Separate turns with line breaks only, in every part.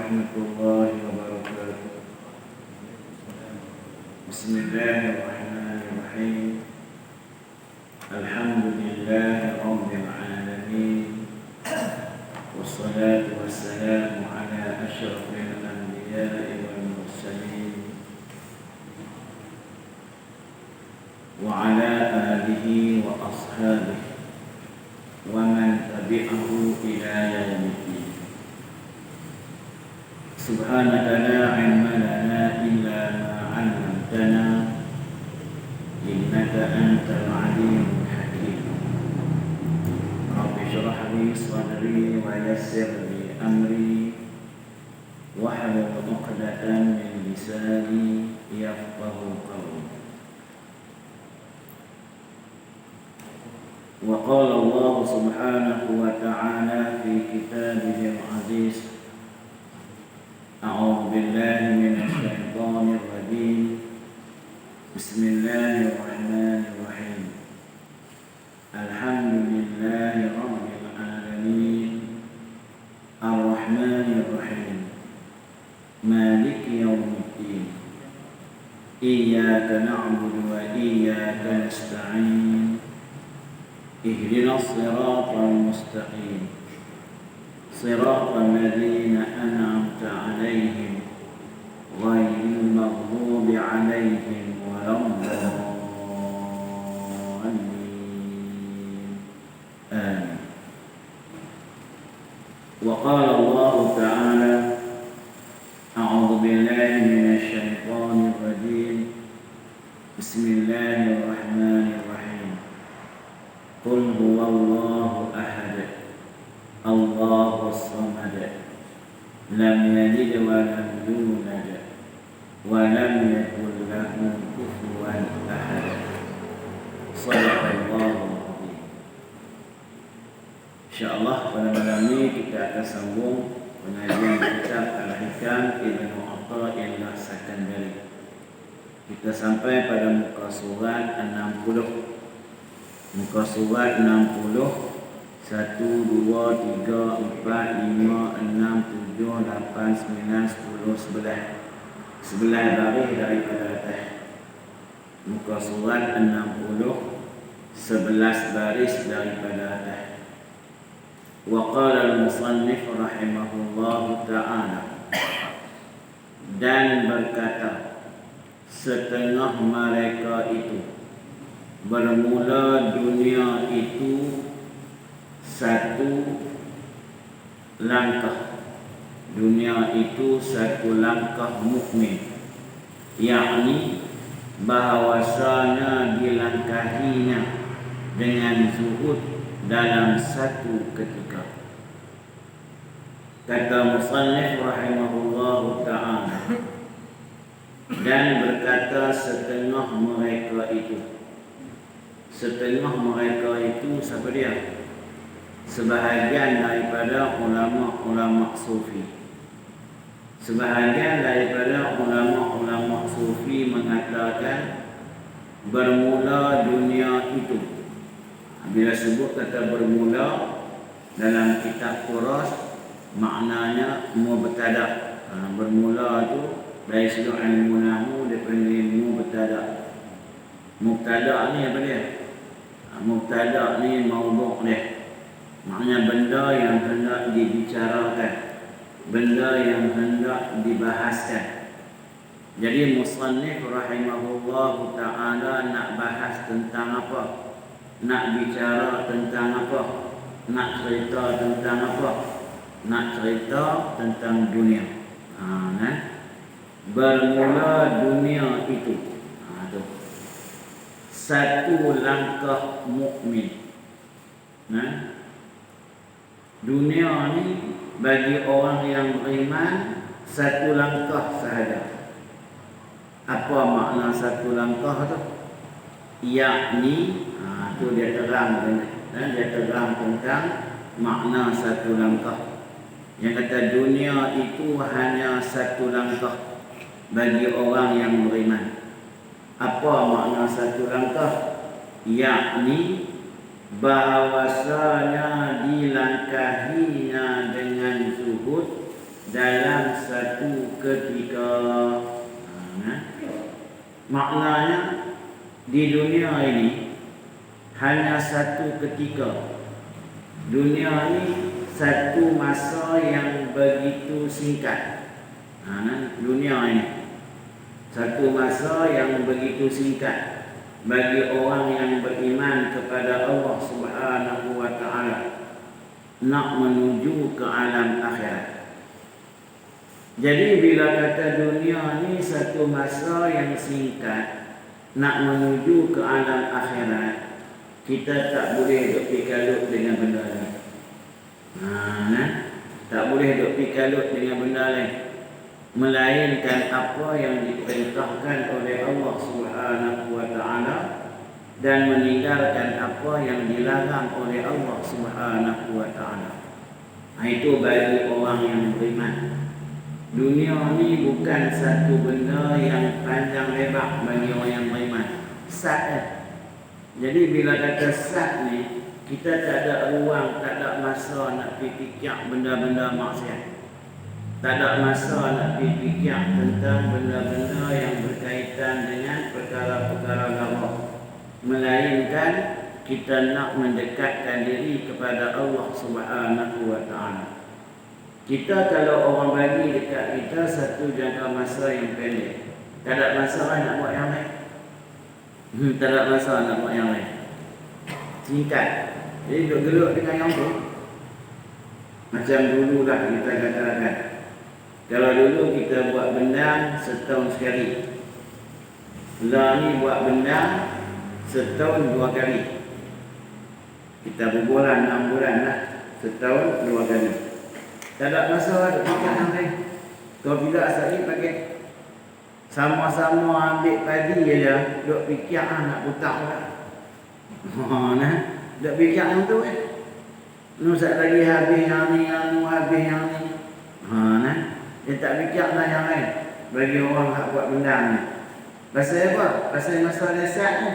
warahmatullahi wabarakatuh. Bismillahirrahmanirrahim. Alhamdulillahi rabbil alamin. Wassalatu wassalamu ala asyrafil anbiya'i wal mursalin wa ala alihi wa ashabihi wa man tabi'ahu ila yaumiddin. Subhanaka la ilma lana illa ma 'allamtana innaka antal alimul hakim. Rabbi shrah li sadri wa yassir li amri wahlul 'uqdatam min lisani yafqahu qawli. Wa qala Allah subhanahu wa ta'ala fi kitabihil aziz. A'udzu billahi minasy syaithanir rajim. Bismillahirrahmanirrahim. Alhamdulillahi rabbil alamin. Ar-Rahmanir Rahim. Maliki yaumiddin. Iyyaka na'budu wa iyyaka nasta'in. Ihdinas siratal mustaqim. Siratal ladzina an'amta 'alaihim ghairil maghdubi 'alaihim waladdallin. Amin. Wa qala Allah ta'ala a'udzu billahi minasy syaithanir rajim. Bismillahirrahmanirrahim. Qul huwallahu ahad. Allahus samad. Lam yalid wa lam yulad wa lam yakul lahu kufuwan ahad. Shadaqallahu azim. Insyaallah pada malam ini kita akan sambung pengajian kitab Al-Hikam Ibnu Atha'illah Sakandari. Kita sampai pada muka surat 60. Muka surat 60. 1, 2, 3, 4, 5, 6, 7, 8, 9, 10, 11. 11 baris daripada atas. Muka surat 60, 11 baris daripada atas. Wa qala al-musannif rahimahullahu ta'ala, dan berkata setengah mereka itu, bermula dunia itu satu langkah. Dunia itu satu langkah mukmin, yakni bahawasanya dilangkahinya dengan zuhud dalam satu ketika. Kata musannif rahimahullahu ta'ala, dan berkata setengah mereka itu. Setengah mereka itu siapa dia? Sebahagian daripada ulama-ulama sufi. Sebahagian daripada ulama-ulama sufi mengatakan bermula dunia itu. Bila sebut kata bermula dalam kitab Quras, maknanya mubtada. Bermula itu dari sudut ilmu nahwu dipanggil mubtada. Mubtada ni apa dia? Mubtada ni maudhu' dia. Maknanya benda yang hendak dibicarakan, benda yang hendak dibahaskan. Jadi musannif rahimahullahu ta'ala nak bahas tentang apa? Nak bicara tentang apa? Nak cerita tentang apa? Nak cerita tentang dunia. Bermula dunia itu, satu langkah mukmin. Dunia ni bagi orang yang beriman satu langkah sahaja. Apa makna satu langkah tu? Yakni tu dia terang, dia terang tentang makna satu langkah. Yang kata dunia itu hanya satu langkah bagi orang yang beriman. Apa makna satu langkah? Yakni bahawasanya dilangkahinya dengan zuhud dalam satu ketika. Maknanya di dunia ini hanya satu ketika. Dunia ini satu masa yang begitu singkat. Dunia ini satu masa yang begitu singkat bagi orang yang beriman kepada Allah Subhanahu wa taala nak menuju ke alam akhirat. Jadi bila kata dunia ni satu masa yang singkat nak menuju ke alam akhirat, kita tak boleh duk pikalut dengan benda lain. Tak boleh duk pikalut dengan benda lain, melainkan apa yang diperintahkan oleh Allah Subhanahu wa taala dan meninggalkan apa yang dilarang oleh Allah Subhanahu wa taala. Itu bagi orang yang beriman. Dunia ni bukan satu benda yang panjang lebar bagi orang yang beriman. Sat. Jadi bila kata sat ni, kita tak ada ruang, tak ada masa nak fikir benda-benda maksiat. Tak ada masa nak fikir tentang benda-benda yang berkaitan dengan perkara-perkara agama. Melainkan kita nak mendekatkan diri kepada Allah Subhanahu wa taala. Kita kalau orang bagi dekat kita satu jangka masa yang pendek, tak ada masalah nak buat yang lain. Tak ada masalah nak buat yang lain. Singkat. Jadi duduk geluk dengan yang tu. Macam dulu lah kita katakan. Kalau dulu kita buat benda setahun sekali. Lah ni buat benda setahun 2 kali. Kita berbulan 6 bulan lah. Setahun 2 kali. Tak ada masalah untuk fikir yang lain. Kalau bila asal pakai sama-sama ambil padi je, duk fikir nak butak pula. Duk fikir yang tu Nusat lagi habis yang ni, habis yang ni. Dia tak fikir lah yang lain. Bagi orang yang buat benda ni. Pasal apa? Pasal masa lesat ni.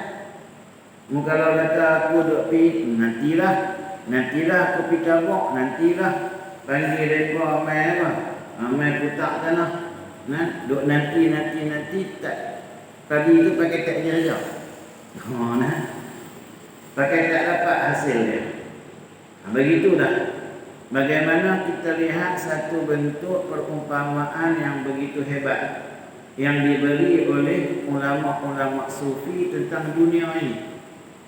Kalau kata aku duk pergi, nantilah aku pergi kabuk, nantilah. Panggil mereka amai apa? Amai putak tanah. Duk nanti tak. Tadi itu pakai tak jerjak. Pakai tak dapat hasil dia. Begitulah. Bagaimana kita lihat satu bentuk perumpamaan yang begitu hebat yang diberi oleh ulama-ulama sufi tentang dunia ini.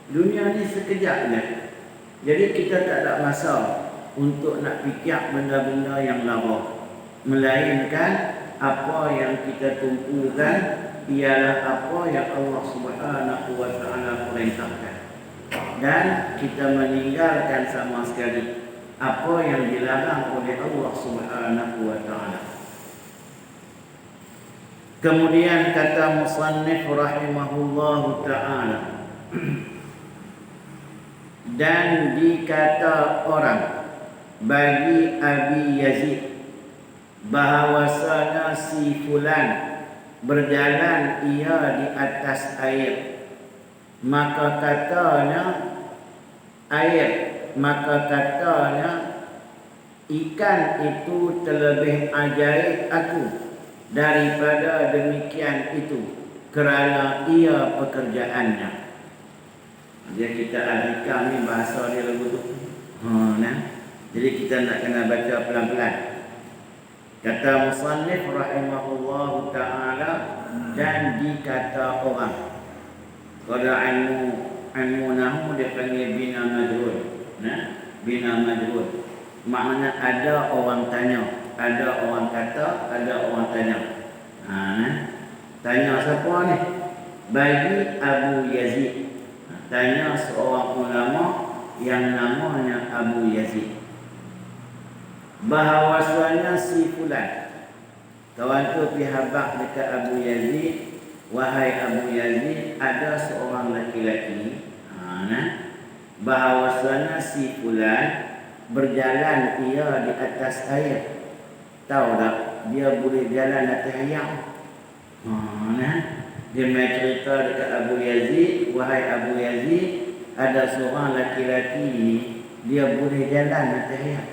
Dunia ini sekejap je. Jadi kita tak ada masa untuk nak fikir benda-benda yang lama, melainkan apa yang kita tumpukan ialah apa yang Allah Subhanahu wa taala perintahkan, dan kita meninggalkan sama sekali apa yang dilarang oleh Allah Subhanahu wa taala. Kemudian kata musannif rahimahullahu taala, dan dikata orang bagi Abi Yazid bahawasanya si fulan berjalan ia di atas air, maka katanya ikan itu terlebih ajaib aku daripada demikian itu kerana ia pekerjaannya. Dia kita alihkan ni bahasa dia lagu tu. Jadi kita nak kena baca pelan-pelan. Kata musannif rahimahullahu ta'ala, dan dikata orang. Kalau ilmu nahu dia panggil bina majrur. Bina majrur. Maknanya ada orang tanya, ada orang kata, ada orang tanya. Tanya siapa ni? Bagi Abu Yazid. Tanya seorang ulama yang namanya Abu Yazid. Bahawasanya si fulan, kawan tu pihabak dekat Abu Yazid, wahai Abu Yazid, ada seorang laki-laki, bahawasanya si fulan berjalan ia di atas air. Tahu tak dia boleh jalan atas air? Dia mai cerita dekat Abu Yazid, wahai Abu Yazid, ada seorang laki-laki ni dia boleh jalan atas air.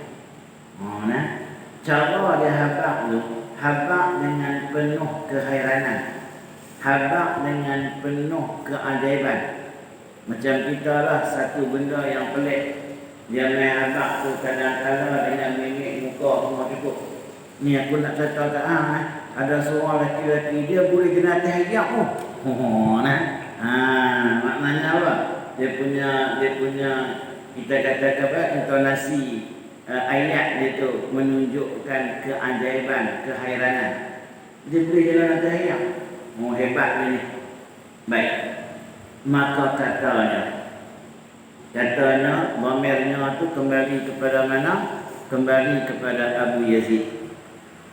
Cara dia habaq tu, habaq dengan penuh kehairanan, habaq dengan penuh keajaiban. Macam kita lah, satu benda yang pelik. Dia main habaq tu kadang-kadang dengan mimik muka semua cukup. Ni aku nak kata kat ada seorang lelaki-lelaki dia boleh kena atas hijab tu. Nah. Maknanya apa? Dia punya kita katakan apa? Intonasi ayat dia tu menunjukkan keajaiban, kehairanan. Dia boleh jalan atas hijab. Hebat dia ni. Baik. Maka katanya dhamirnya tu kembali kepada mana? Kembali kepada Abu Yazid.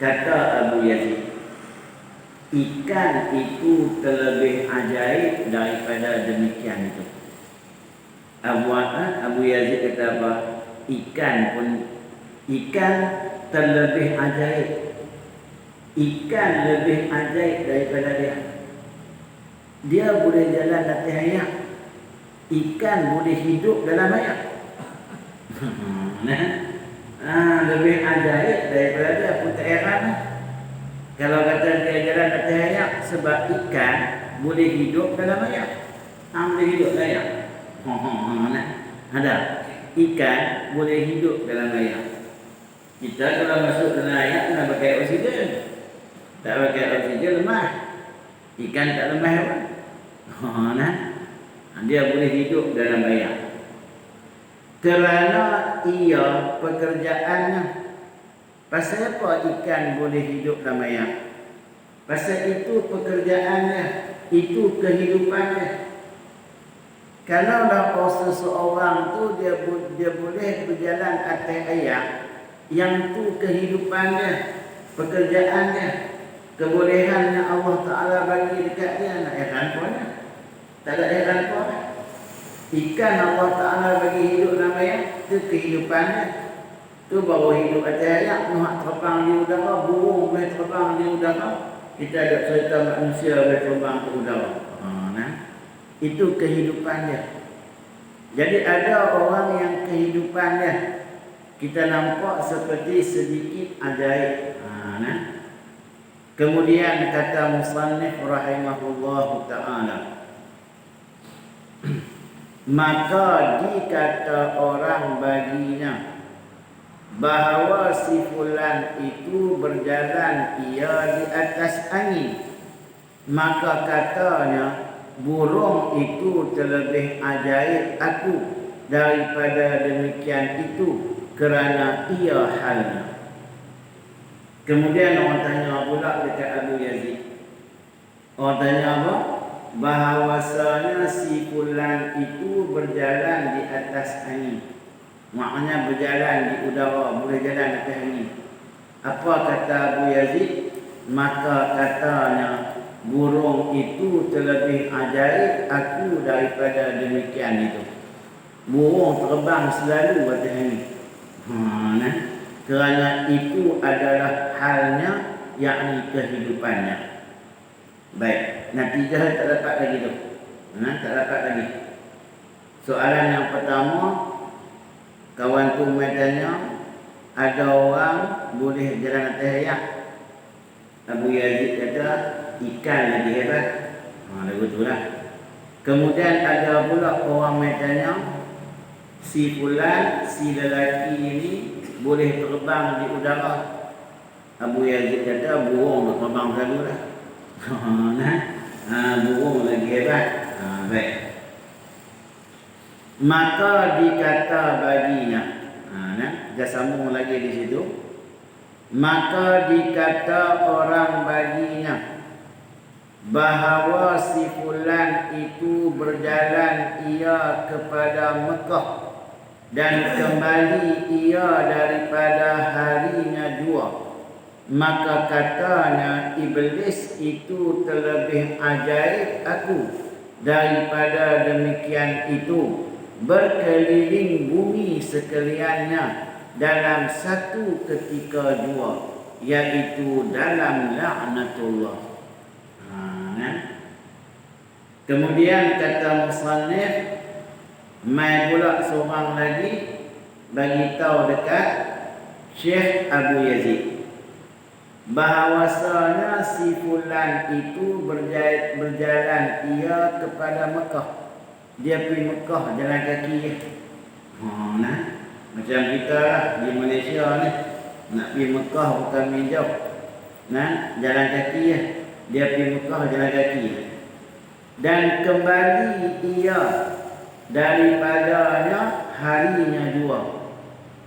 Kata Abu Yazid, ikan itu terlebih ajaib daripada demikian itu. Abu Yazid kata apa? Ikan terlebih ajaib. Ikan lebih ajaib daripada dia. Dia boleh jalan atas air. Ikan boleh hidup dalam air. Lebih ajaib daripada dia pun tak heran. Kalau kata dia jalan atas air, sebab ikan boleh hidup dalam air. Boleh hidup dalam air. Ada. Ikan boleh hidup dalam air. Kita kalau masuk dalam air kena pakai oksigen. Tak pakai oksigen lemah. Ikan tak lemah pun. Dia boleh hidup dalam air. Kerana ia pekerjaannya. Pasal apa ikan boleh hidup dalam air? Pasal itu pekerjaannya, itu kehidupannya. Kalau seseorang tu dia boleh berjalan atas air, yang tu kehidupannya, pekerjaannya, kebolehannya Allah Ta'ala bagi dekat dia, nak heran pun. Tak ada heran pun. Ikan Allah Ta'ala bagi hidup dalam air, itu kehidupannya. Itu baru hidup atas air, nak terbang di udara, burung boleh terbang di udara. Kita ada cerita manusia boleh terbang ke udara. Itu kehidupannya. Jadi ada orang yang kehidupannya kita nampak seperti sedikit ajaib. Kemudian kata musannif rahimahullahu ta'ala, maka dikata orang baginya bahawa si fulan itu berjalan ia di atas angin, maka katanya burung itu terlebih ajaib aku daripada demikian itu kerana ia halnya. Kemudian orang tanya pula dekat Abu Yazid. Orang tanya apa? Bahawasanya si fulan itu berjalan di atas angin. Maknanya berjalan di udara, boleh jalan atas angin. Apa kata Abu Yazid? Maka katanya burung itu terlebih ajaib aku daripada demikian itu. Burung terbang selalu atas angin. Kerana itu adalah halnya, yakni kehidupannya. Baik, natijah tak dapat lagi tu. Tak dapat lagi. Soalan yang pertama, kawan tu tanya, ada orang boleh jalan atas air? Abu Yazid kata, ikan lagi hebat. Lagu tu lah. Kemudian ada pula orang tanya, si fulan, si lelaki ini boleh terbang di udara. Abu Yazid kata burung terbang selalu lah. Burung lagi hebat. Baik. Maka dikata baginya. Dia sambung lagi di situ. Maka dikata orang baginya bahawa si fulan itu berjalan ia kepada Mekah dan kembali ia daripada harinya jua. Maka katanya iblis itu terlebih ajaib aku daripada demikian itu, berkeliling bumi sekaliannya dalam satu ketika jua, iaitu dalam laknatullah. Kemudian kata musannif, mai pula seorang lagi bagi tahu dekat Syekh Abu Yazid, bahawasanya si fulan itu berjalan ia kepada Mekah. Dia pergi Mekah jalan kaki. Nah, macam kita lah di Malaysia ni, nak pergi Mekah bukan jauh. Nah, jalan kaki ya. Dia pergi Mekah jalan kaki. Dan kembali ia daripadanya harinya 2.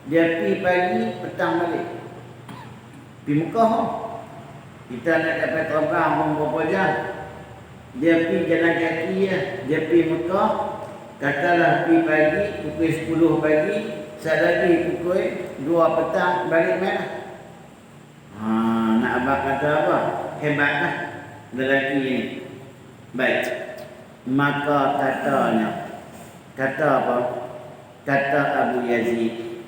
Dia pergi pagi, petang balik. Pergi Mekah. Kita nak dapat terbang pun berapa jam. Dia pergi jalan kaki ya. Dia pergi Mekah. Katalah pergi pagi, pukul 10 pagi. Saat lagi pukul 2 petang balik mana? Nak abang kata apa? Hebatlah lelaki ini. Baik. Maka katanya, kata apa? Kata Abu Yazid,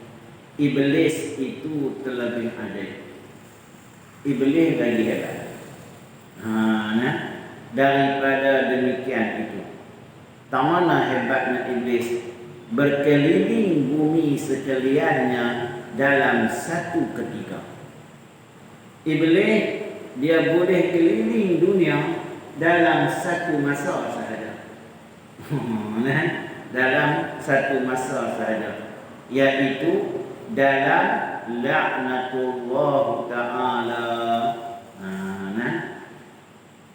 iblis itu terlebih ajaib. Iblis lagi hebat. Daripada demikian itu, tak mana hebatnya iblis berkeliling bumi sekaliannya dalam satu ketika. Iblis dia boleh keliling dunia dalam satu masa sahaja. Dalam satu masa sahaja, iaitu dalam laknatullah ta'ala.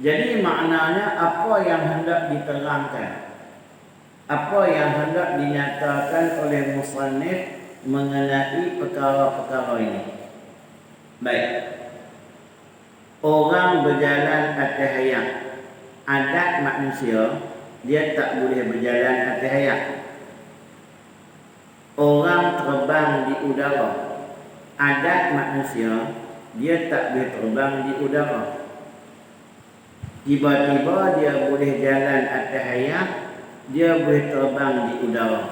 Jadi maknanya apa yang hendak diterangkan, apa yang hendak dinyatakan oleh musannif mengenai perkara-perkara ini. Baik. Orang berjalan atas hayat, adat manusia dia tak boleh berjalan atas hayat. Orang terbang di udara, adat manusia dia tak boleh terbang di udara. Tiba-tiba dia boleh jalan atas hayat, dia boleh terbang di udara.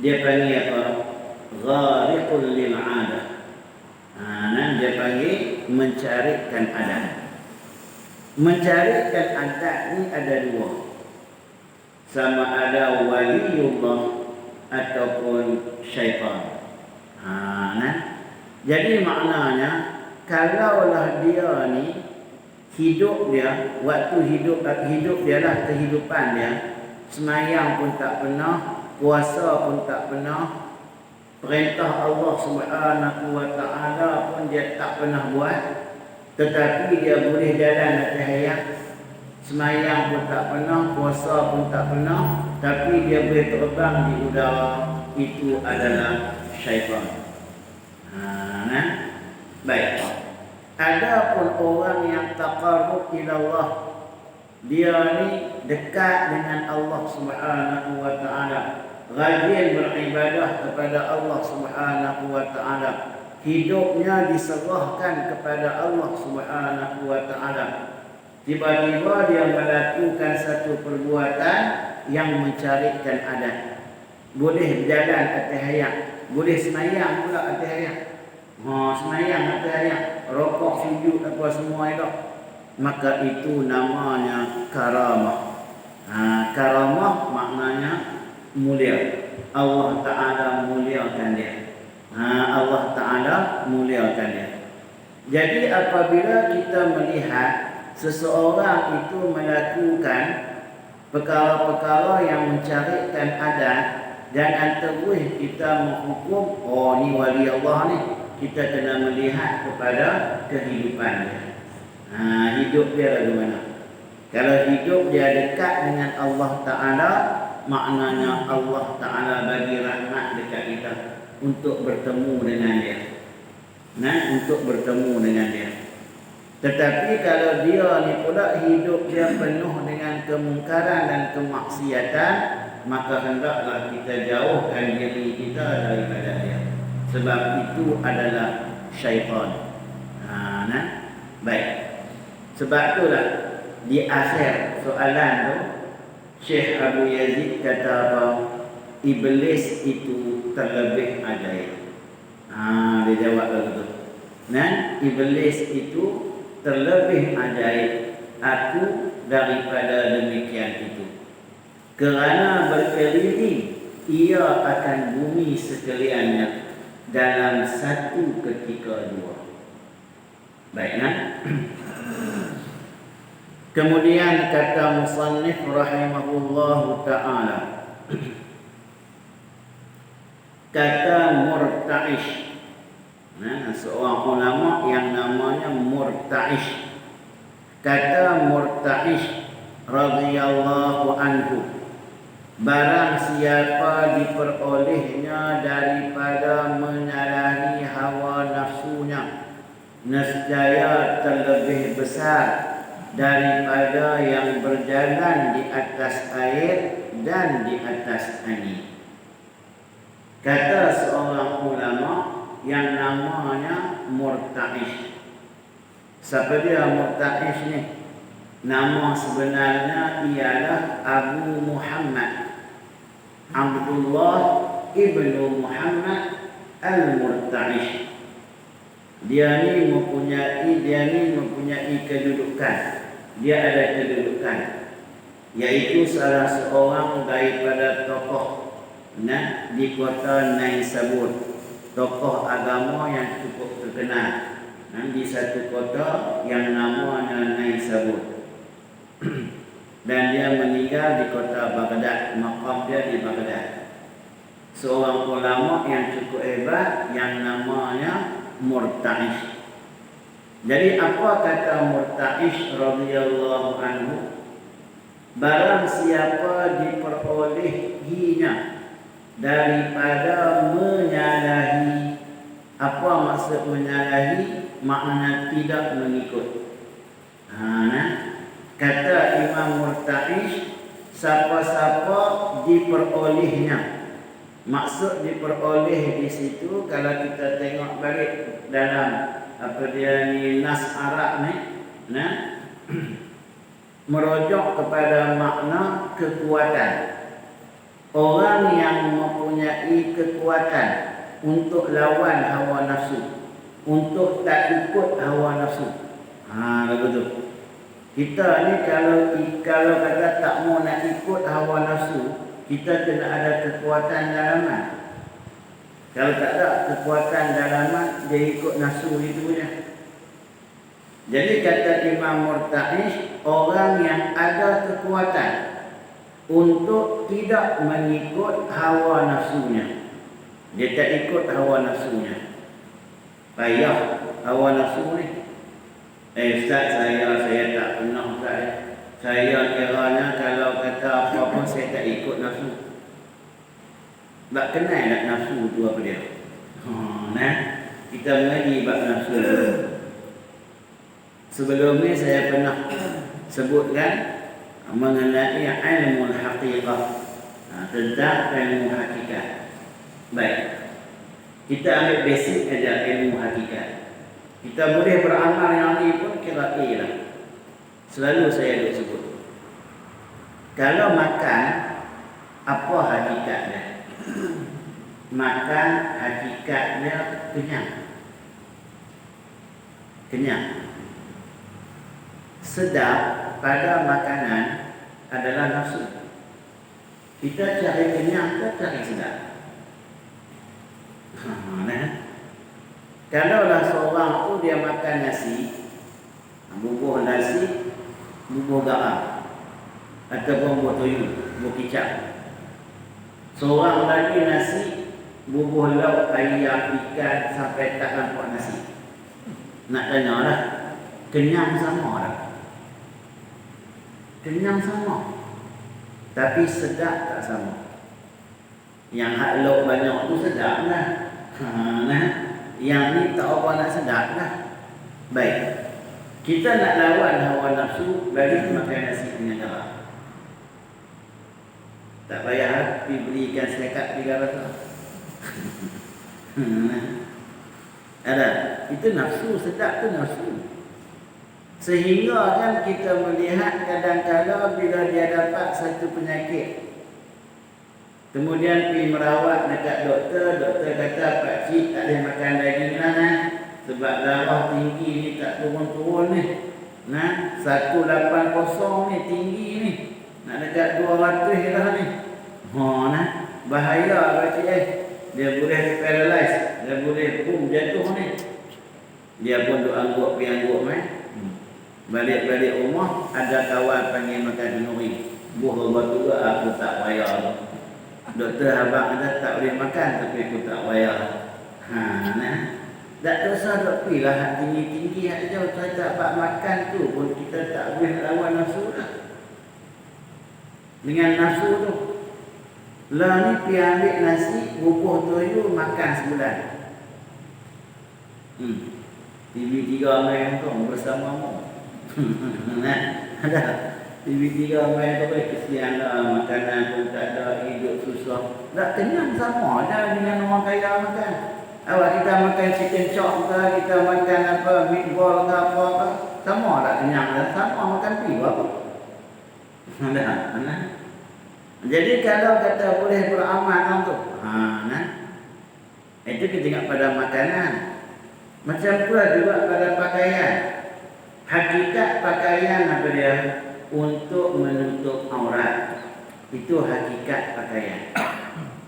Dia panggil apa? Ghariqul lil 'adah. Dia panggil mencarikan adat. Mencarikan adat ni ada 2. Sama ada waliullah ataupun syaitan. Jadi maknanya kalaulah dia ni hidup dia, waktu hidup dia lah kehidupan dia, semayang pun tak pernah, puasa pun tak pernah, perintah Allah Subhanahu wa ta'ala pun dia tak pernah buat, tetapi dia boleh jalan atas hayat, semayang pun tak pernah, puasa pun tak pernah, tapi dia boleh terbang di udara. Itu adalah syaitan. Baik. Ada pun orang yang taqarrub ila Allah, dia ni dekat dengan Allah Subhanahu wa ta'ala, rajin beribadah kepada Allah Subhanahu wa ta'ala, hidupnya diserahkan kepada Allah Subhanahu wa ta'ala. Tiba-tiba dia melakukan satu perbuatan yang mencarikan adat. Boleh berjalan atas hayat, boleh semayang pula atas hayat. Semayang atas hayat, rokok, sujud apa semua itu, maka itu namanya karamah. Karamah maknanya mulia. Allah Ta'ala muliakan dia. Allah Ta'ala muliakan dia. Jadi apabila kita melihat seseorang itu melakukan perkara-perkara yang mencarikan adat, jangan terus kita menghukum, oh ni wali Allah ni. Kita kena melihat kepada kehidupan dia. Hidup dia bagaimana? Kalau hidup dia dekat dengan Allah Ta'ala, maknanya Allah Ta'ala bagi rahmat dekat kita untuk bertemu dengan dia. Untuk bertemu dengan dia. Tetapi kalau dia ni pula hidup dia penuh dengan kemungkaran dan kemaksiatan, maka hendaklah kita jauhkan diri kita daripada dia. Sebab itu adalah syaitan. Baik. Sebab itulah di akhir soalan tu Syekh Abu Yazid kata apa? Iblis itu terlebih ajaib. Dia jawab begitu. Iblis itu terlebih ajaib aku daripada demikian itu. Kerana berkeliling ia akan bumi sekaliannya dalam satu ketika dua. Baiklah. Kemudian kata musannif rahimahullahu ta'ala, kata murta'ish. Seorang ulama yang namanya murta'ish. Kata murta'ish radhiyallahu anhu, barang siapa diperolehnya daripada menyalahi hawa nafsunya, nescaya terlebih besar daripada yang berjalan di atas air dan di atas angin. Kata seorang ulama yang namanya murta'ish. Siapa dia murta'ish ni? Nama sebenarnya ialah Abu Muhammad Abdullah ibnu Muhammad al-Murta'ish. Dia ni mempunyai kedudukan. Dia ada kedudukan, yaitu salah seorang daripada tokoh di kota Naisabur, tokoh agama yang cukup terkenal di satu kota yang namanya Naisabur. Dan dia meninggal di kota Baghdad, maqam dia di Baghdad. Seorang ulama yang cukup hebat yang namanya Murta'ish. Jadi apa kata Murta'ish radhiyallahu anhu? Barang siapa diperolehinya daripada menyalahi. Apa maksud menyalahi? Maknanya tidak mengikut. Kata Imam Murta'ish, siapa-siapa diperolehnya. Maksud diperoleh di situ, kalau kita tengok balik dalam apa dia ni nas Arab ni, merujuk kepada makna kekuatan. Orang yang mempunyai kekuatan untuk lawan hawa nafsu, untuk tak ikut hawa nafsu. Begitu. Kita ni kalau kata tak mau nak ikut hawa nafsu, kita kena ada kekuatan dalaman. Kalau tak ada kekuatan dalaman, dia ikut nafsu itu je. Jadi kata Imam Murta'ish, orang yang ada kekuatan untuk tidak mengikut hawa nafsunya. Dia tak ikut hawa nafsunya. Payah hawa nafsu ni. Ustaz, saya tak pernah Ustaz. Saya kiranya kalau kata apa-apa saya tak ikut nafsu. Tak kenal nak nafsu tu apa dia. Kita mengaji bab nafsu dulu. Sebelum ni saya pernah sebutkan mengenai ilmu haqiqah, tentang ilmu hakikat. Baik. Kita ambil basic aja ilmu hakikat. Kita boleh beramal yang ni pun kira lah. Selalu saya duk sebut. Kalau makan, apa hakikatnya? Makan hakikatnya kenyang. Kenyang. Sedap pada makanan adalah nafsu. Kita cari kenyang ke cari sedap? Kalaulah seorang tu dia makan nasi, bubuh nasi, bubuh garam, ataupun bubuh toyu, bubuh kicap. Seorang lagi nasi, bubuh lauk, ayam, ikan sampai tak nampak nasi. Nak tanya lah, kenyang sama lah. Kenyang sama, tapi sedap tak sama. Yang hak lauk banyak tu sedap lah. Yang ni tak apa nak sedap lah. Baik, kita nak lawan hawa nafsu, bagi makan nasi dengan garam. Tak payah pergi belikan selekat 300. Ada, itu nafsu, sedap tu nafsu. Sehingga kan kita melihat kadang-kadang bila dia dapat satu penyakit, kemudian pergi merawat dekat doktor, doktor kata Pak Cik tak boleh makan daging lah sebab darah tinggi ni tak turun-turun ni. 180 ni tinggi ni. Nak dekat 200 lah ni. Bahaya Pak Cik dia boleh paralyze, dia boleh jatuh ni. Dia pun duk angguk main. Balik-balik rumah ada kawan panggil makan nuri. Buah batu aku tak payah. Doktor abang kata tak boleh makan tapi aku tak payah. Nah. Tak dosa dok pilah hak tinggi-tinggi hak jauh tak bak makan tu pun kita tak boleh lawan nafsu dah. Dengan nafsu tu. Lah ni pi ambil nasi bubuh toyo makan sebulan. TV3 main tu bersamamu. Nah, ada TV3 main tu kesian lah makanan pun tak ada, hidup susah. Tak kenyang sama ada dengan orang kaya makan. Awak kita makan chicken chop ke, kita makan apa meatball ke apa ke, sama tak kenyang dah, sama makan pi apa. Nah. Jadi kalau kata boleh beramal tu, nah. Itu kita ingat pada makanan. Macam pula juga pada pakaian. Hakikat pakaian apa dia? Untuk menutup aurat. Itu hakikat pakaian.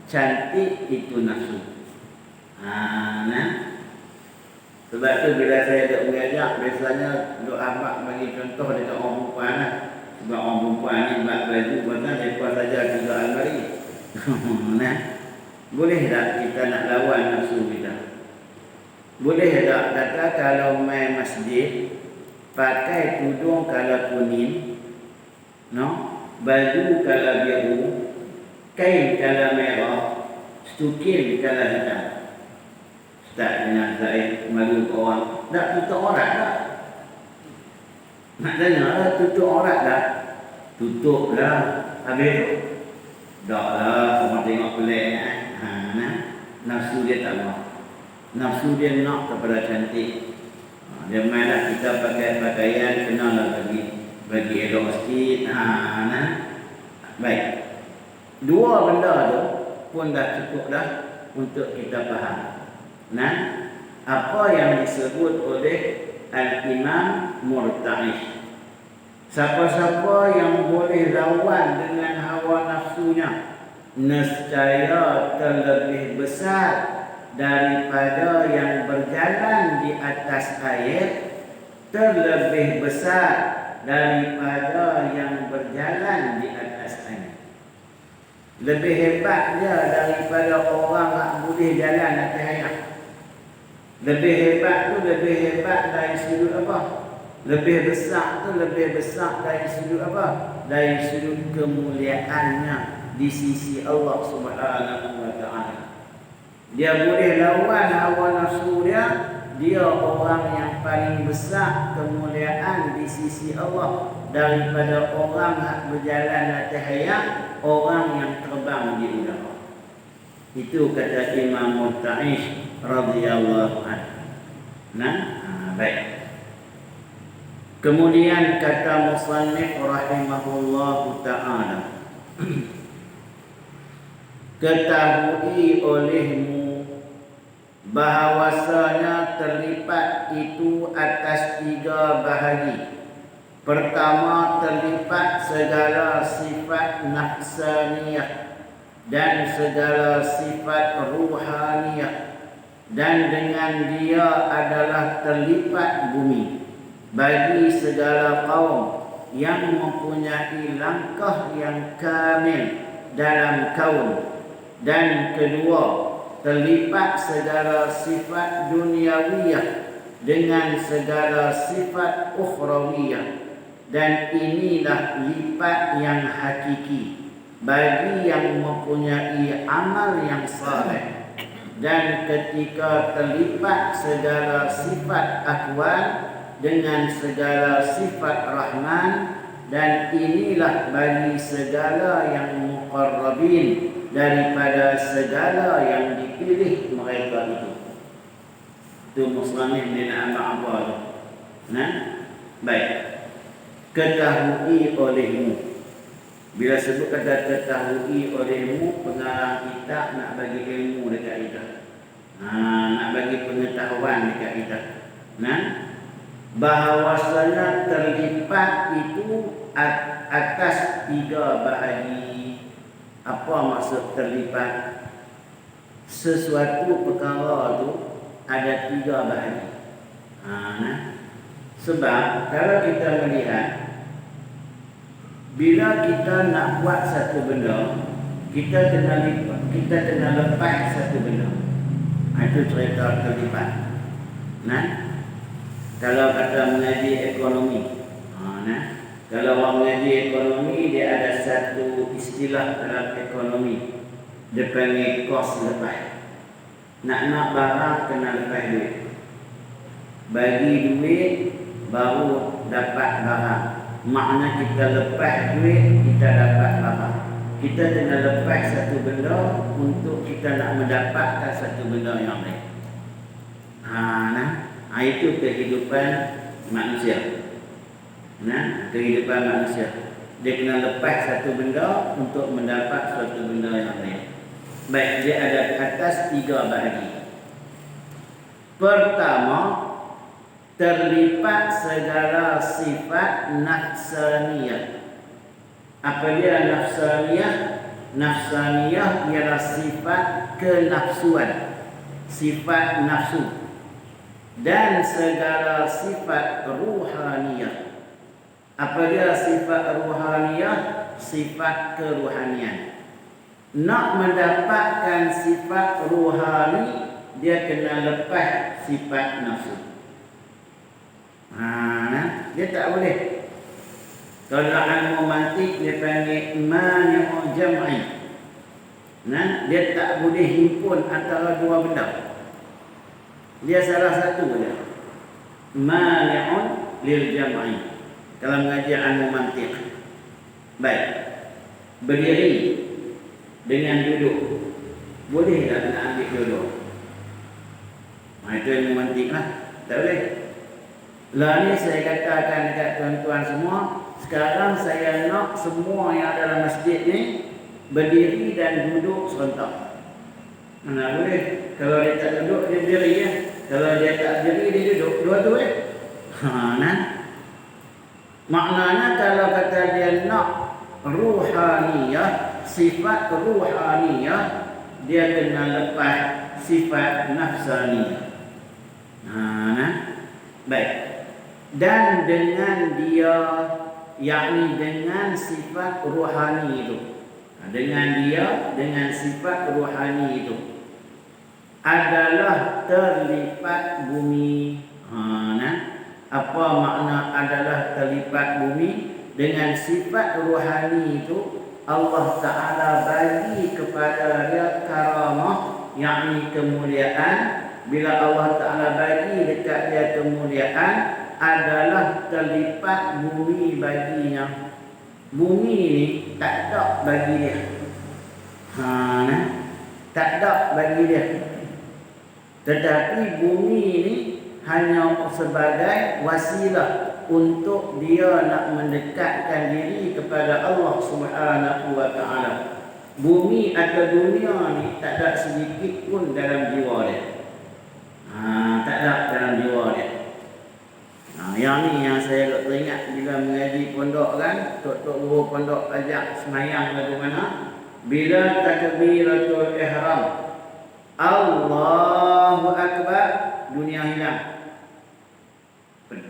Cantik itu nafsu. Nah. Sebab tu bila saya duk mengajak, biasanya duk abang bagi contoh dekat orang perempuan lah. Sebab orang perempuan ni buat baju pasal mereka saja juga almari. Nah. Boleh tak kita nak lawan nafsu kita? Boleh tak kata kalau main masjid pakai tudung kalau kuning, no? Baju kalau biru, kain kalau merah, stukil kalau hitam. Tak dengan saya malu ke orang. Tak tutup aurat tak? Nak tanya lah tutup aurat tak? Tutup lah. Habis tu? Tak lah. Orang tengok pelik nah. Nafsu dia tak mau. Nafsu dia nak kepada cantik. Dia main lah kita pakai pakaian kena lah bagi elok sikit. Nah. Baik. Dua benda tu pun dah cukup dah untuk kita faham. Nah, apa yang disebut oleh Al-Imam Murta'ish. Siapa-siapa yang boleh lawan dengan hawa nafsunya, nescaya terlebih besar daripada yang berjalan di atas air, terlebih besar daripada yang berjalan di atas air. Lebih hebat dia daripada orang yang boleh jalan atas air. Lebih hebat tu lebih hebat dari sudut apa? Lebih besar tu lebih besar dari sudut apa? Dari sudut kemuliaannya di sisi Allah Subhanahu wa taala. Dia boleh lawan hawa nafsu dia, dia orang yang paling besar kemuliaan di sisi Allah daripada orang yang berjalan atas air, orang yang terbang di udara. Itu kata Imam Murta'ish radhiyallahu anhu. Nah, baik. Kemudian kata musannif rahimahullahu ta'ala, ketahui olehmu bahawasanya terlipat itu atas 3 bahagi. Pertama, terlipat segala sifat nafsaniyah dan segala sifat ruhaniyah, dan dengan dia adalah terlipat bumi bagi segala kaum yang mempunyai langkah yang kamil dalam kaun. Dan kedua, terlipat segala sifat duniawiyah dengan segala sifat ukhrawiyah, dan inilah lipat yang hakiki bagi yang mempunyai amal yang saleh. Dan ketika terlipat segala sifat akwal dengan segala sifat rahman, dan inilah bagi segala yang muqarrabin daripada segala yang dipilih mereka itu. Itu muslimah bin Abbas. Nah, baik. Ketahui olehmu. Bila sebut kata ketahui olehmu, pengarang kita nak bagi ilmu dekat kita. Nak bagi pengetahuan dekat kita. Nah, bahawasanya terlipat itu atas 3 bahagi. Apa maksud terlipat? sesuatu perkara tu ada 3 bahagi. Sebab kalau kita melihat, bila kita nak buat satu benda, kita kena lepas satu benda. Itu cerita terlibat. Kalau kata mengaji ekonomi, kalau orang mengaji ekonomi, dia ada satu istilah dalam ekonomi, dia panggil kos lepas. Nak barang kena lepas duit. Bagi duit baru dapat barang. Makna kita lepas duit, kita dapat barang. Kita kena lepas satu benda untuk kita nak mendapatkan satu benda yang lain. Itu kehidupan manusia. Kehidupan manusia. Dia kena lepas satu benda untuk mendapat satu benda yang lain. Baik, dia ada atas 3 bahagi. Pertama, terlibat segala sifat nafsaniyah. Apa dia nafsaniyah? Nafsaniyah ialah sifat kenafsuan, sifat nafsu, dan segala sifat ruhaniyah. Apa dia sifat ruhaniyah? Sifat keruhanian. Nak mendapatkan sifat ruhani, dia kena lepas sifat nafsu. Dia tak boleh. Kalau ilmu mantik dia panggil mani'u jam'i. Dia tak boleh himpun antara 2 benda. Dia salah satu saja. Mani'un lil jam'i. Kalau mengaji ilmu mantik. Baik. Berdiri dengan duduk, boleh tak nak ambil duduk? Itu ilmu mantik lah. Tak boleh. Lah ni saya katakan dekat tuan-tuan semua, sekarang saya nak semua yang dalam masjid ni berdiri dan duduk serentak. Mana boleh? Kalau dia tak duduk, dia berdiri ya. Kalau dia tak berdiri, dia duduk. Dua tu Maknanya kalau kata dia nak ruhaniyah, sifat ruhaniyah, dia kena lepas sifat nafsaniyah. Baik. Dan dengan dia, yakni dengan sifat ruhani itu, dengan sifat ruhani itu adalah terlipat bumi. Apa makna adalah terlipat bumi? Dengan sifat ruhani itu Allah Ta'ala bagi kepada dia karamah, yakni kemuliaan. Bila Allah Ta'ala bagi dekat dia kemuliaan, adalah terlipat bumi baginya. Bumi ni tak ada bagi dia. Tak ada bagi dia. Tetapi bumi ni hanya sebagai wasilah untuk dia nak mendekatkan diri kepada Allah Subhanahu wa Ta'ala. Bumi atau dunia ni tak ada sedikit pun dalam jiwa dia. Tak ada dalam jiwa dia. Yang ni yang saya teringat bila mengaji pondok kan, tok-tok guru pondok ajak semayang lagu mana? Bila takbiratul ihram, Allahu Akbar, dunia hilang.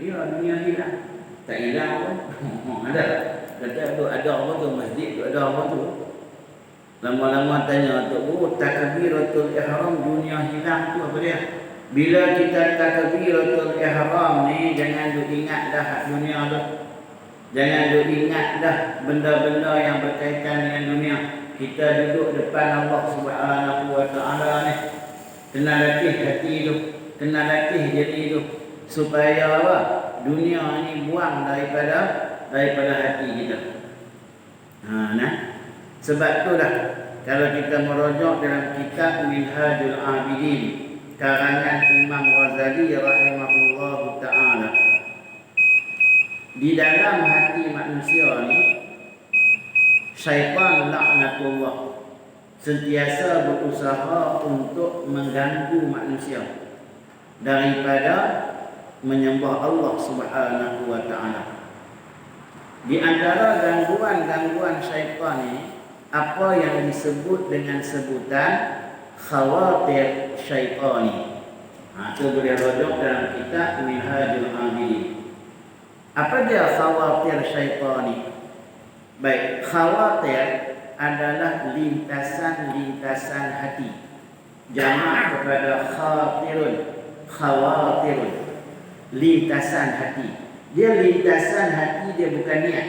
Dia dunia hilang. Tak hilang pun. Ada. Kata ada apa tu masjid, ada apa tu. Lama-lama tanya tok guru, takbiratul ihram dunia hilang tu apa dia? Bila kita takbiratul ihram ni, jangan duk ingat dah dunia tu. Jangan duk ingat dah benda-benda yang berkaitan dengan dunia. Kita duduk depan Allah Subhanahu wa Ta'ala ni, kena latih hati tu, kena latih diri tu, supaya apa? Dunia ni buang daripada hati kita. Sebab itulah kalau kita merujuk dalam kitab Minhajul Abidin karangan Imam Ghazali rahimahullahu ta'ala, di dalam hati manusia ni syaitan laknatullah sentiasa berusaha untuk mengganggu manusia daripada menyembah Allah Subhanahu wa Ta'ala. Di antara gangguan-gangguan syaitan ini, apa yang disebut dengan sebutan khawatir syaitani. Itu boleh rujuk dalam kitab Minhajul Abidin. Apa dia khawatir syaitani? Baik, khawatir adalah lintasan-lintasan hati. Jamak kepada khawatirun. Khawatirun, lintasan hati. Dia lintasan hati, dia bukan niat.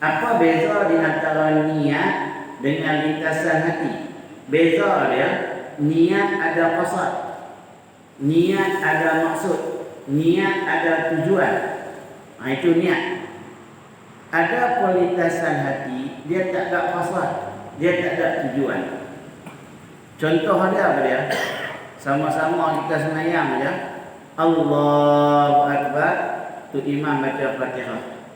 Apa beza di antara niat dengan lintasan hati? Beza dia, niat ada qasad, niat ada maksud, niat ada tujuan. Itu niat. Ada lintasan hati, dia tak ada qasad, dia tak ada tujuan. Contoh dia apa dia? Sama-sama kita sembahyang ya. Allahu Akbar, tu imam baca Fatihah.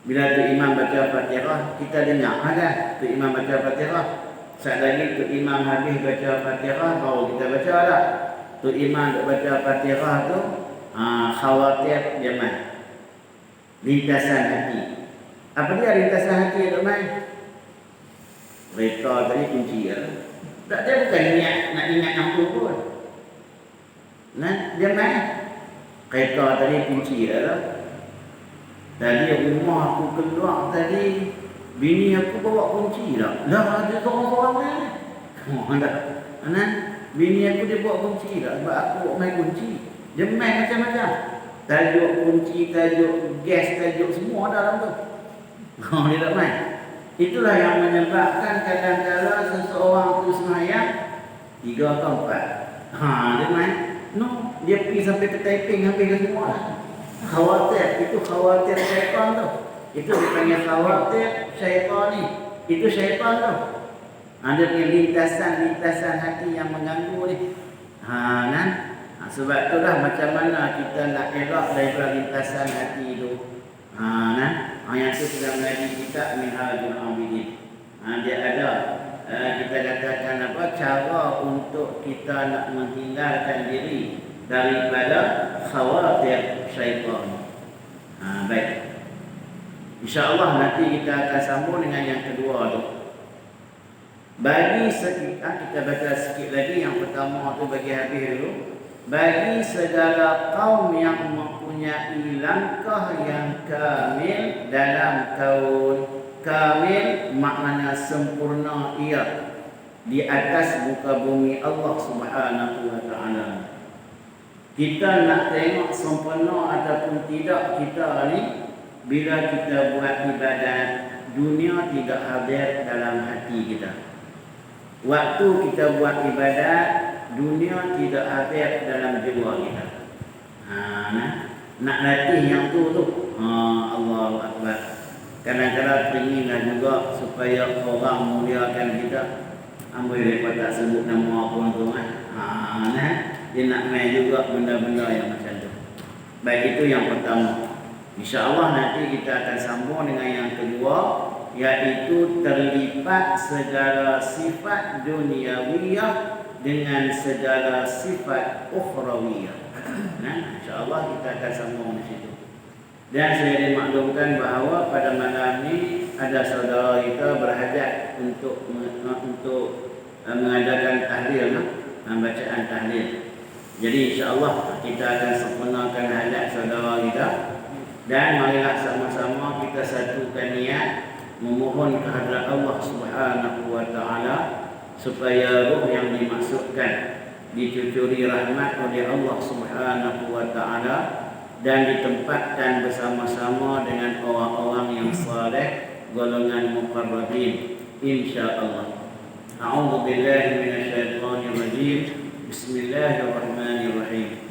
Bila tu imam baca Fatihah, kita dengar kan? Tu imam baca Fatihah. Sekali lagi tu imam habis baca Fatihah, baru kita baca lah. Tu imam baca Fatihah tu khawatir dia main. Lintasan hati. Apa dia lintasan hati tu main? Mereka tadi kunci ya. Tak, dia bukan niat nak ingat apa pun. Nah, dia main. Kereta tadi kunci lah. Tadi rumah aku keluar tadi, bini aku bawa kunci lah. Lah ada seorang-seorang main. Nah, bini aku dia bawa kunci lah. Sebab aku main kunci. Dia main macam-macam. Tajuk kunci, tajuk gas, tajuk semua dalam tu. Dia tak main. Itulah yang menyebabkan kadang-kadang seseorang tu sembahyang 3 atau 4. Dia main. No, dia pergi sampai ke typing habis semua lah. Khawatir, itu khawatir syaitan tu. Itu dipanggil khawatir syaitan ni. Itu syaitan tu. Ada lintasan-lintasan hati yang mengganggu ni. Sebab itulah macam mana kita nak elak daripada lintasan hati tu. Yang itu sudah menjadi kitab Minhajul Abidin. Dia ada kita katakan apa, cara untuk kita nak menghindarkan diri daripada khawatir syaitan. Baik. InsyaAllah nanti kita akan sambung dengan yang kedua tu. Bagi kita baca sikit lagi. Yang pertama tu bagi habis dulu. Bagi segala kaum yang mempunyai langkah yang kamil dalam kaun. Kamil maknanya sempurna ia di atas muka bumi Allah Subhanahu wa ta'ala. Kita nak tengok sempurna ataupun tidak kita ni bila kita buat ibadat, dunia tidak hadir dalam hati kita. Waktu kita buat ibadat, dunia tidak hadir dalam jiwa kita. Nak latih yang tu Allahu Akbar. Kadang-kadang peringinlah juga supaya orang muliakan kita. Ambil mereka tak sebut nama pun tu dia nak main juga benda-benda yang macam tu. Baik, itu yang pertama. InsyaAllah nanti kita akan sambung dengan yang kedua, iaitu terlibat segala sifat duniawiyah dengan segala sifat ukhrawiyah. InsyaAllah kita akan sambung di situ. Dan saya dimaklumkan bahawa pada malam ni ada saudara kita berhajat untuk mengadakan tahlil, bacaan tahlil. Jadi insya-Allah kita akan sempurnakan hajat saudara kita. Dan marilah sama-sama kita satukan niat memohon kehadrat Allah Subhanahu wa ta'ala supaya ruh yang dimaksudkan dicucuri rahmat oleh Allah Subhanahu wa ta'ala dan ditempatkan bersama-sama dengan orang-orang yang saleh, golongan muqarrabin, insya-Allah. A'udzu billahi minasyaitonir rajim. Bismillahirrahmanirrahim.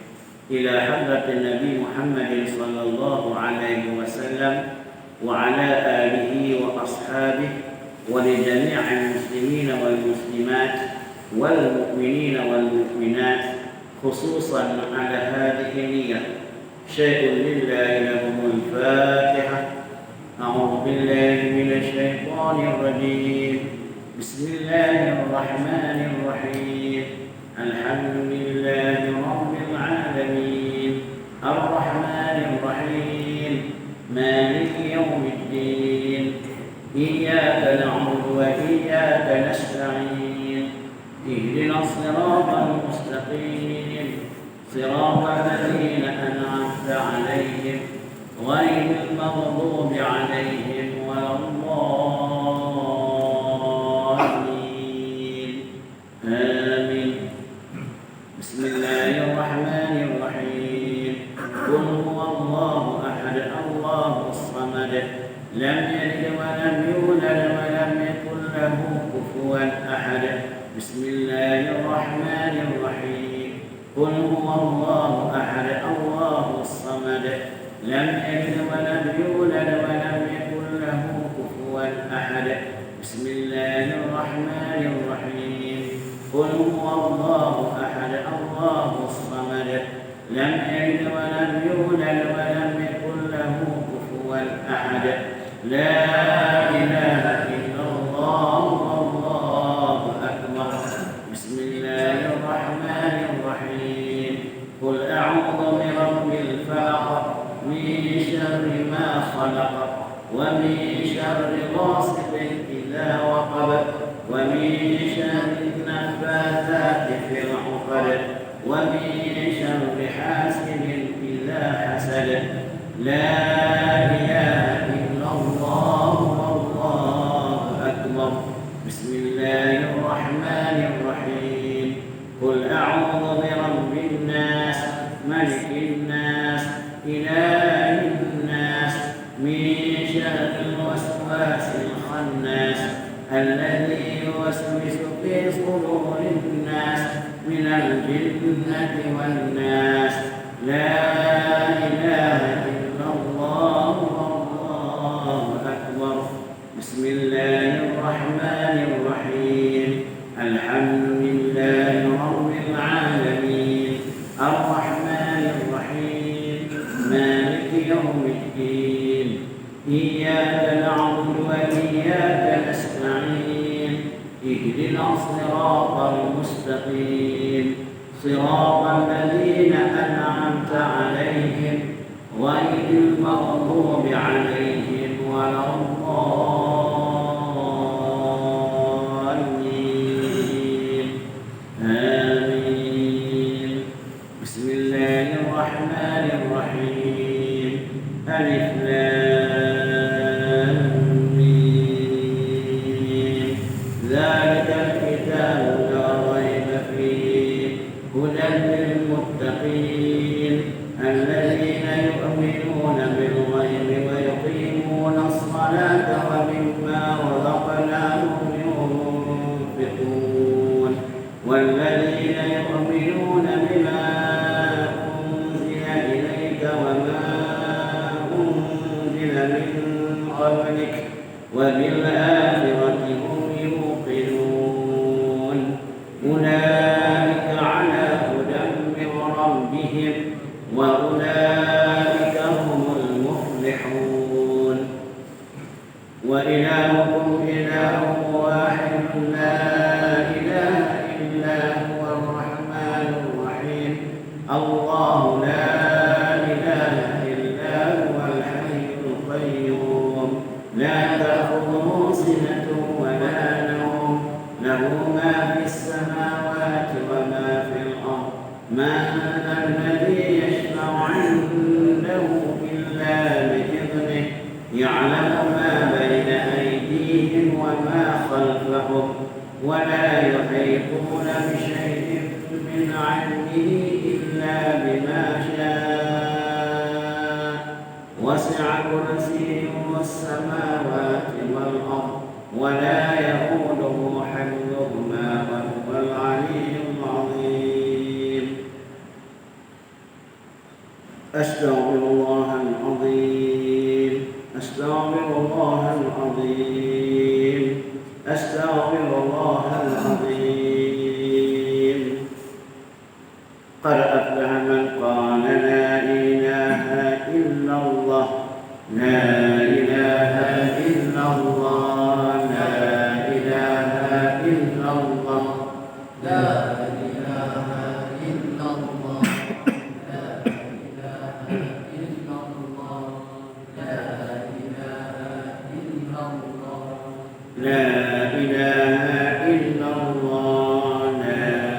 Ila hadratin Nabi Muhammad sallallahu alaihi wasallam wa ala alihi wa ashabihi wa li jami'il muslimin wal muslimat wal mu'minin wal mu'minat khususan ala hadhihi niyyah. Syai'un lillahi lahumul Fatihah. A'udzu billahi minasyaitonir rajim. Bismillahirrahmanirrahim. Alhamdulillahi rabbil alamin. Ar-Rahmanir Rahim. Maliki yaumiddin. Iyyaka na'budu wa iyyaka nasta'in. الصراط المستقيم صراط الذين أنعمت عليهم غير المغضوب عليهم ولا الضالين آمين. بسم الله الرحمن الرحيم. قل هو الله أحد الله الصمد لم يلد ولم يولد ولم يكن له كفوا أحد. بسم الله الرحمن الرحيم. قل هو الله أحد الله الصمد لم يلد ولم يولد ولم يكن له كفوا أحد. بسم الله الرحمن الرحيم. قل هو الله أحد الله الصمد لم يلد ولم يولد ولم يكن له كفوا أحد. لا إله إلا الله والله أكبر. بسم الله الرحمن الرحيم. قل أعوذ برب الفلق من شر ما خلق ومن شر غاسق إذا وقب ومن شر النفاثات في العقد ومن شر حاسد إذا حسد. لا إله إلا الله والله أكبر. بسم الله الرحمن الرحيم. قل أعوذ برب الناس ملك الناس إله الناس من شر الوسواس الخناس الذي يوسوس في صدور الناس من الجنة والناس. لا إله إلا الله والله أكبر. بسم الله الرحمن الرحيم. الحمد لله رب العالمين الرحمن الرحيم مالك يوم الدين إياك نعبد وإياك نستعين اهدنا الصراط المستقيم صراط الذين أنعمت عليهم غير المغضوب عليهم ولا الضالين آمين. بسم الله الرحمن الرحيم. ألف لام ميم. ذلك الكتاب لا ريب فيه هدى للمتقين الذين يؤمنون بالغيب ويقيمون الصلاة ومما رزقناهم ينفقون والذين يؤمنون بما أنزل إليك وما أنزل من قبلك وبالآخرة هم يوقنون. أولئك على هدى من ربهم وأولئك هم المفلحون. وإلهكم إله واحد لا إله إلا هو الرحمن الرحيم. الله لا إله إلا هو الحي القيوم لا تأخذه سنة ولا نوم له ما في السماوات وما في الأرض. ما الذي يشفع عنده إلا بإذنه يعلم ما بين أيديهم وما خلفهم ولا يحيطون بشيء من علمه إلا بما شاء. وسع كرسيه السماوات والأرض ولا يئوده حفظهما وهو العلي العظيم. أستغفر الله العظيم. أستغفر الله العظيم. أستغفر الله العظيم. قد أفلح من قال لا إله إلا الله. لا إله إلا الله. لا إله إلا الله. لا إله إلا الله. لا إله إلا الله. لا إله إلا الله. لا إله إلا الله. لا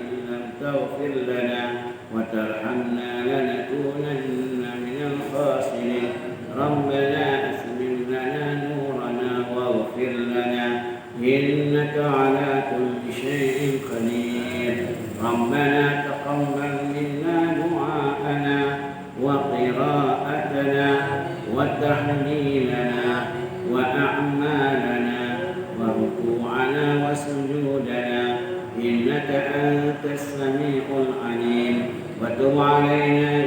إن لم تغفر لنا وترحمنا لنكونن من الخاسرين ربنا أتمم لنا نورنا واغفر لنا إنك على كل شيء قدير ربنا تقبل منا دعاءنا وقراءتنا وتحليلنا وأعمالنا وركوعنا وسجودنا إنك أنت السميع العليم وتب علينا